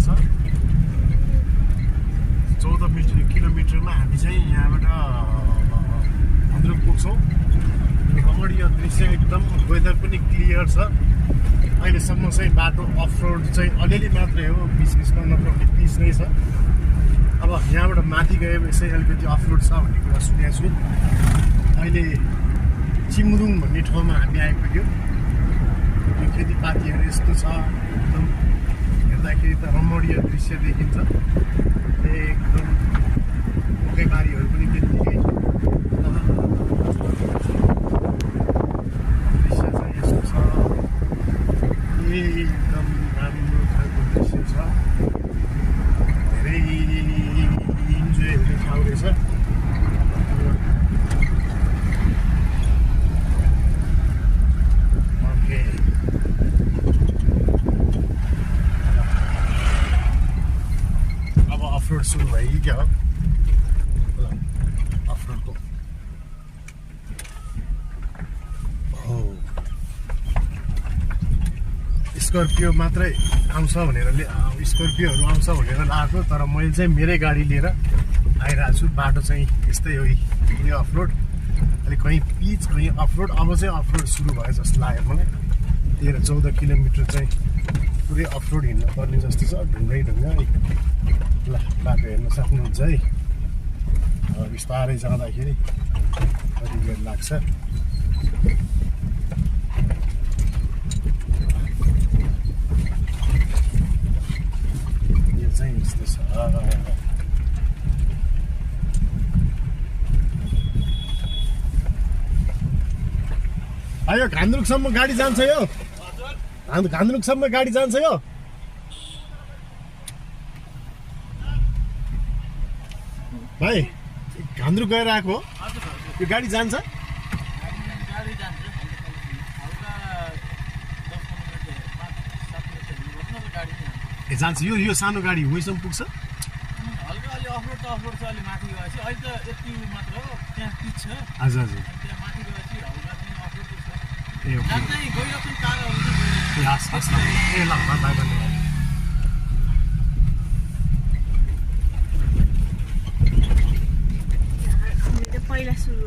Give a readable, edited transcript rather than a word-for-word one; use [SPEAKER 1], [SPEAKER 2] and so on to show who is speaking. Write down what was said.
[SPEAKER 1] छ 14 किलोमिटरमा हामी चाहिँ यहाँबाट भद्रक पुग्छौँ। रमणीय दृश्य एकदम, वेदर पनि क्लियर छ। अहिलेसम्म चाहिँ बाटो अफ रोड चाहिँ अलिअलि मात्रै हो, बिचमा नत्र पिच नै छ। अब यहाँबाट माथि गएपछि अलिकति अफ रोड छ भन्ने कुरा सुनेको छु। अहिले चिमुरुङ भन्ने ठाउँमा हामी आइपुग्यो। यो खेतीपातीहरू यस्तो छ, एकदम हेर्दाखेरि त रमणीय दृश्य देखिन्छ। एकदम मकैबारीहरू पनि त्यत्तिकै दृश्य चाहिँ यस्तो छ। एकदम राम्रो खालको दृश्य छ, धेरै इन्जोय हुने ठाउँ रहेछ। ओके, अब अफरोड सुरु भयो कि क्या हो? अफरोडको स्कर्पियो मात्रै आउँछ भनेर स्कर्पियोहरू आउँछ भनेर लगाएको, तर मैले चाहिँ मेरै गाडी लिएर आइरहेको छु। बाटो चाहिँ यस्तै हो, यो अफरोड अलिक कहीँ पिच कहीँ अफरोड। अब चाहिँ अफरोड सुरु भयो जस्तो लाग्यो मलाई। 13-14 किलोमिटर चाहिँ पुरै अफरोड हिँड्नु पर्ने जस्तो छ, ढुङ्गै ढुङ्गा। ल बाटो हेर्न सक्नुहुन्छ है। अब बिस्तारै जाँदाखेरि कति बेर लाग्छ। यो चाहिँ यस्तो छ। यो घान्द्रुकसम्म गाडी जान्छ, यो घान्द्रुकसम्म गाडी जान्छ। यो भाइ घान्द्रुक गएर आएको, यो गाडी जान्छ? ए जान्छ। यो सानो गाडी वहीँसम्म पुग्छ?
[SPEAKER 2] हल्का अलि अफरोड त अफरोड छ, अलि माथि गएपछि अहिले त यति मात्र हो, त्यहाँ पिच छ।
[SPEAKER 1] हजुर हजुर,
[SPEAKER 2] त्यहाँ माथि गएपछि हल्का चाहिँ अफरोड छ।
[SPEAKER 1] ए
[SPEAKER 2] जहाँ चाहिँ गइरहेको टाढाहरू
[SPEAKER 1] ए हस् हस् ल। ए ल बाई बाई।
[SPEAKER 3] पहिला सुरु